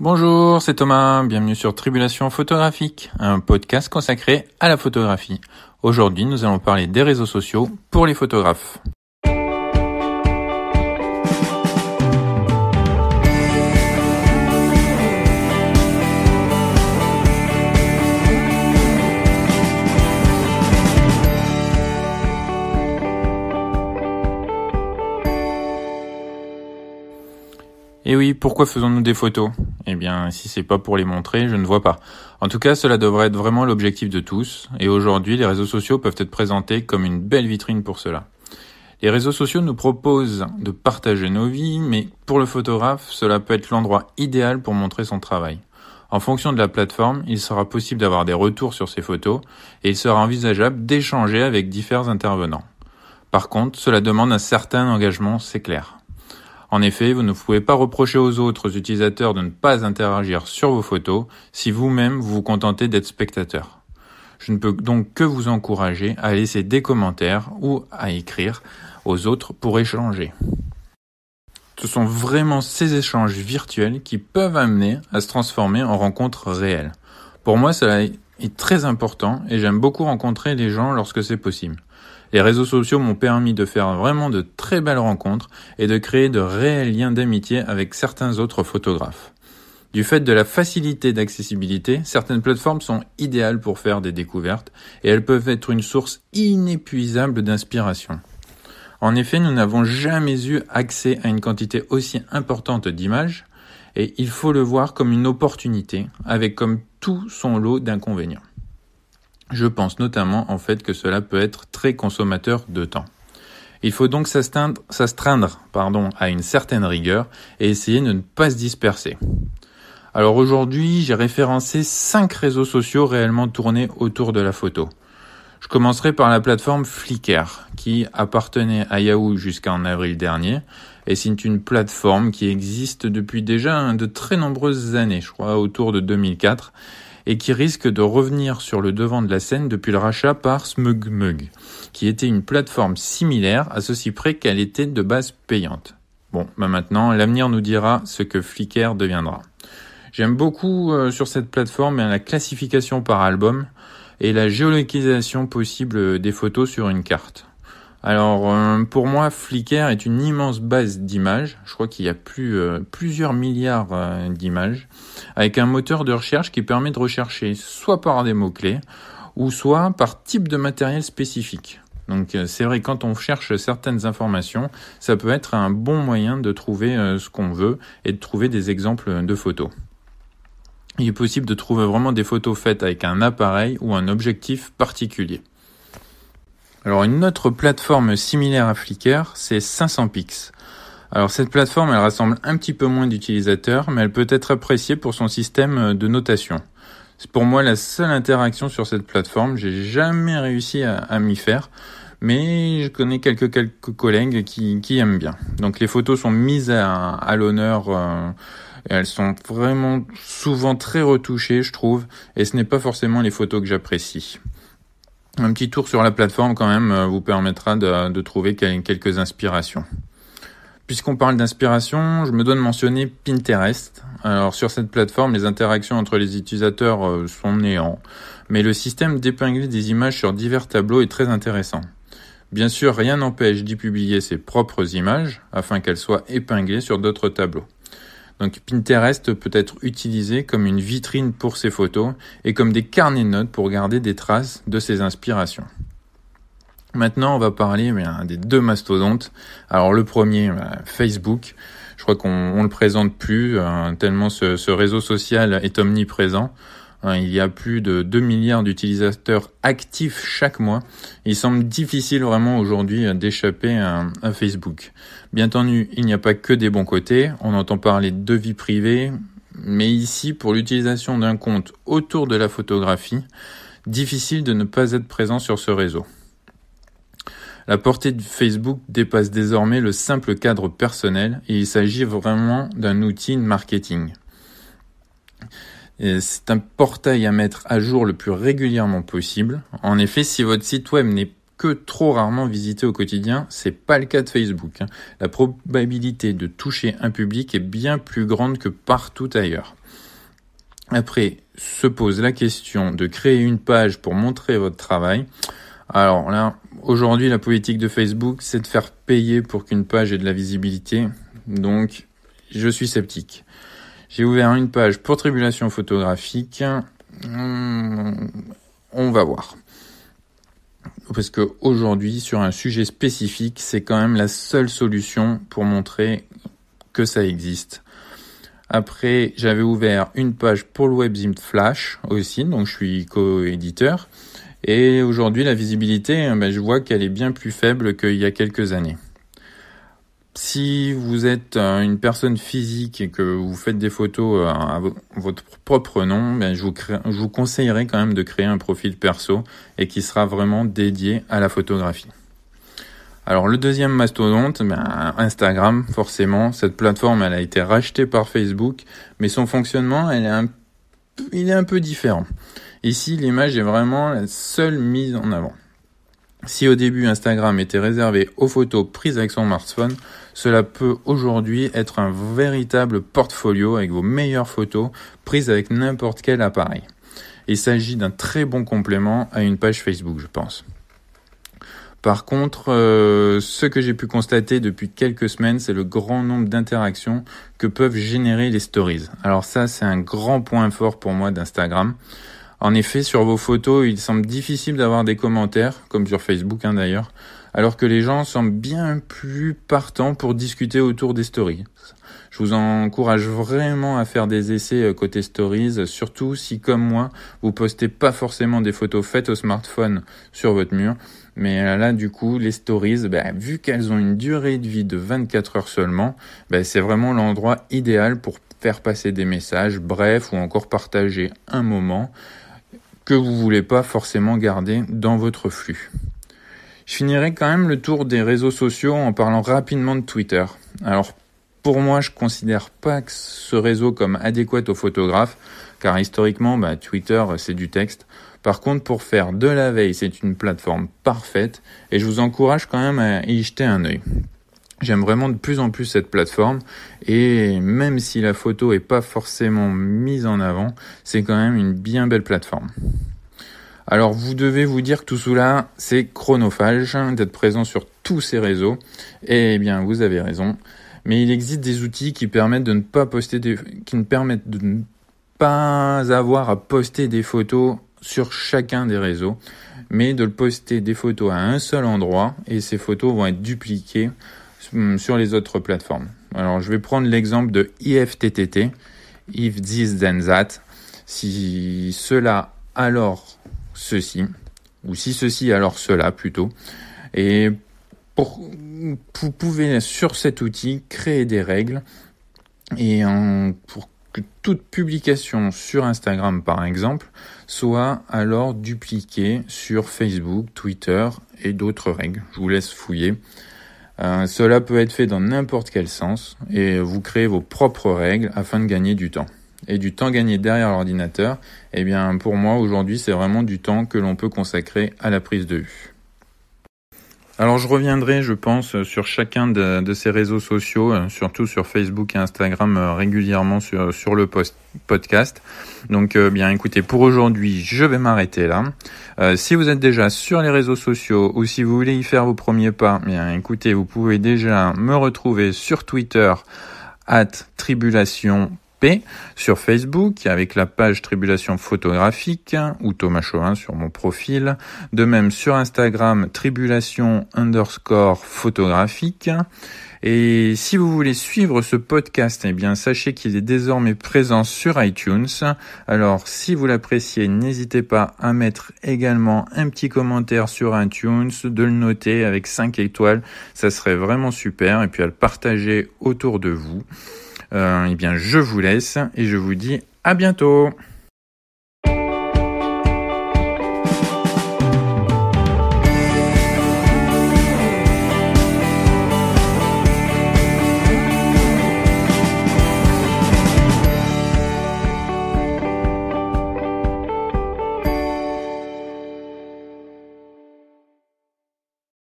Bonjour, c'est Thomas, bienvenue sur Tribulation Photographique, un podcast consacré à la photographie. Aujourd'hui, nous allons parler des réseaux sociaux pour les photographes. Et oui, pourquoi faisons-nous des photos ? Eh bien, si c'est pas pour les montrer, je ne vois pas. En tout cas, cela devrait être vraiment l'objectif de tous, et aujourd'hui, les réseaux sociaux peuvent être présentés comme une belle vitrine pour cela. Les réseaux sociaux nous proposent de partager nos vies, mais pour le photographe, cela peut être l'endroit idéal pour montrer son travail. En fonction de la plateforme, il sera possible d'avoir des retours sur ses photos, et il sera envisageable d'échanger avec différents intervenants. Par contre, cela demande un certain engagement, c'est clair. En effet, vous ne pouvez pas reprocher aux autres utilisateurs de ne pas interagir sur vos photos si vous-même vous vous contentez d'être spectateur. Je ne peux donc que vous encourager à laisser des commentaires ou à écrire aux autres pour échanger. Ce sont vraiment ces échanges virtuels qui peuvent amener à se transformer en rencontres réelles. Pour moi, cela est très important et j'aime beaucoup rencontrer les gens lorsque c'est possible. Les réseaux sociaux m'ont permis de faire vraiment de très belles rencontres et de créer de réels liens d'amitié avec certains autres photographes. Du fait de la facilité d'accessibilité, certaines plateformes sont idéales pour faire des découvertes et elles peuvent être une source inépuisable d'inspiration. En effet, nous n'avons jamais eu accès à une quantité aussi importante d'images et il faut le voir comme une opportunité avec comme tout son lot d'inconvénients. Je pense notamment en fait que cela peut être très consommateur de temps. Il faut donc s'astreindre à une certaine rigueur et essayer de ne pas se disperser. Alors aujourd'hui, j'ai référencé 5 réseaux sociaux réellement tournés autour de la photo. Je commencerai par la plateforme Flickr, qui appartenait à Yahoo jusqu'en avril dernier, et c'est une plateforme qui existe depuis déjà de très nombreuses années, je crois autour de 2004, et qui risque de revenir sur le devant de la scène depuis le rachat par SmugMug, qui était une plateforme similaire à ceci près qu'elle était de base payante. Maintenant, l'avenir nous dira ce que Flickr deviendra. J'aime beaucoup sur cette plateforme la classification par album et la géolocalisation possible des photos sur une carte. Alors, pour moi, Flickr est une immense base d'images. Je crois qu'il y a plusieurs milliards d'images, avec un moteur de recherche qui permet de rechercher soit par des mots-clés, ou soit par type de matériel spécifique. Donc, c'est vrai, quand on cherche certaines informations, ça peut être un bon moyen de trouver ce qu'on veut et de trouver des exemples de photos. Il est possible de trouver vraiment des photos faites avec un appareil ou un objectif particulier. Alors une autre plateforme similaire à Flickr, c'est 500px. Alors cette plateforme, elle rassemble un petit peu moins d'utilisateurs, mais elle peut être appréciée pour son système de notation. C'est pour moi la seule interaction sur cette plateforme, j'ai jamais réussi à m'y faire, mais je connais quelques collègues qui aiment bien. Donc les photos sont mises à l'honneur, et elles sont vraiment souvent très retouchées, je trouve, et ce n'est pas forcément les photos que j'apprécie. Un petit tour sur la plateforme quand même vous permettra de trouver quelques inspirations. Puisqu'on parle d'inspiration, je me dois de mentionner Pinterest. Alors sur cette plateforme, les interactions entre les utilisateurs sont néants, mais le système d'épingler des images sur divers tableaux est très intéressant. Bien sûr, rien n'empêche d'y publier ses propres images afin qu'elles soient épinglées sur d'autres tableaux. Donc Pinterest peut être utilisé comme une vitrine pour ses photos et comme des carnets de notes pour garder des traces de ses inspirations. Maintenant, on va parler des 2 mastodontes. Alors le premier, Facebook. Je crois qu'on le présente plus, tellement ce réseau social est omniprésent. Il y a plus de 2 milliards d'utilisateurs actifs chaque mois. Il semble difficile vraiment aujourd'hui d'échapper à Facebook. Bien entendu, il n'y a pas que des bons côtés. On entend parler de vie privée. Mais ici, pour l'utilisation d'un compte autour de la photographie, difficile de ne pas être présent sur ce réseau. La portée de Facebook dépasse désormais le simple cadre personnel et il s'agit vraiment d'un outil de marketing. C'est un portail à mettre à jour le plus régulièrement possible. En effet, si votre site web n'est que trop rarement visités au quotidien. C'est pas le cas de Facebook. La probabilité de toucher un public est bien plus grande que partout ailleurs. Après, se pose la question de créer une page pour montrer votre travail. Alors là, aujourd'hui, la politique de Facebook, c'est de faire payer pour qu'une page ait de la visibilité. Donc, je suis sceptique. J'ai ouvert une page pour Tribulation Photographique. On va voir. Parce que aujourd'hui, sur un sujet spécifique, c'est quand même la seule solution pour montrer que ça existe. Après, j'avais ouvert une page pour le WebZine Flash aussi, donc je suis co-éditeur. Et aujourd'hui, la visibilité, je vois qu'elle est bien plus faible qu'il y a quelques années. Si vous êtes une personne physique et que vous faites des photos à votre propre nom, je vous conseillerais quand même de créer un profil perso et qui sera vraiment dédié à la photographie. Alors le deuxième mastodonte, Instagram, forcément, cette plateforme elle a été rachetée par Facebook, mais son fonctionnement il est un peu différent. Ici, l'image est vraiment la seule mise en avant. Si au début Instagram était réservé aux photos prises avec son smartphone, cela peut aujourd'hui être un véritable portfolio avec vos meilleures photos prises avec n'importe quel appareil. Il s'agit d'un très bon complément à une page Facebook, je pense. Par contre, ce que j'ai pu constater depuis quelques semaines, c'est le grand nombre d'interactions que peuvent générer les stories. Alors ça, c'est un grand point fort pour moi d'Instagram. En effet, sur vos photos, il semble difficile d'avoir des commentaires, comme sur Facebook d'ailleurs, alors que les gens semblent bien plus partants pour discuter autour des stories. Je vous encourage vraiment à faire des essais côté stories, surtout si, comme moi, vous postez pas forcément des photos faites au smartphone sur votre mur. Mais là, du coup, les stories, vu qu'elles ont une durée de vie de 24 heures seulement, c'est vraiment l'endroit idéal pour faire passer des messages brefs ou encore partager un moment que vous voulez pas forcément garder dans votre flux. Je finirai quand même le tour des réseaux sociaux en parlant rapidement de Twitter. Alors, pour moi, je considère pas que ce réseau comme adéquat aux photographes, car historiquement, Twitter, c'est du texte. Par contre, pour faire de la veille, c'est une plateforme parfaite et je vous encourage quand même à y jeter un œil. J'aime vraiment de plus en plus cette plateforme et même si la photo est pas forcément mise en avant, c'est quand même une bien belle plateforme. Alors vous devez vous dire que tout cela, c'est chronophage d'être présent sur tous ces réseaux. Eh bien, vous avez raison. Mais il existe des outils qui permettent de ne pas avoir à poster des photos sur chacun des réseaux, mais de poster des photos à un seul endroit et ces photos vont être dupliquées sur les autres plateformes. Alors je vais prendre l'exemple de IFTTT, If This Then That, si cela alors ceci, ou si ceci alors cela plutôt. Et vous pouvez sur cet outil créer des règles et pour que toute publication sur Instagram par exemple soit alors dupliquée sur Facebook, Twitter et d'autres règles. Je vous laisse fouiller. Cela peut être fait dans n'importe quel sens et vous créez vos propres règles afin de gagner du temps. Et du temps gagné derrière l'ordinateur, pour moi aujourd'hui c'est vraiment du temps que l'on peut consacrer à la prise de vue. Alors je reviendrai, je pense, sur chacun de ces réseaux sociaux, surtout sur Facebook et Instagram régulièrement sur le podcast. Donc écoutez, pour aujourd'hui, je vais m'arrêter là. Si vous êtes déjà sur les réseaux sociaux ou si vous voulez y faire vos premiers pas, écoutez, vous pouvez déjà me retrouver sur Twitter @tribulationp, sur Facebook avec la page Tribulation Photographique ou Thomas Chauvin sur mon profil. De même sur Instagram Tribulation_photographique. Et si vous voulez suivre ce podcast, sachez qu'il est désormais présent sur iTunes. Alors si vous l'appréciez, n'hésitez pas à mettre également un petit commentaire sur iTunes, de le noter avec 5 étoiles, ça serait vraiment super, et puis à le partager autour de vous. Je vous laisse et je vous dis à bientôt.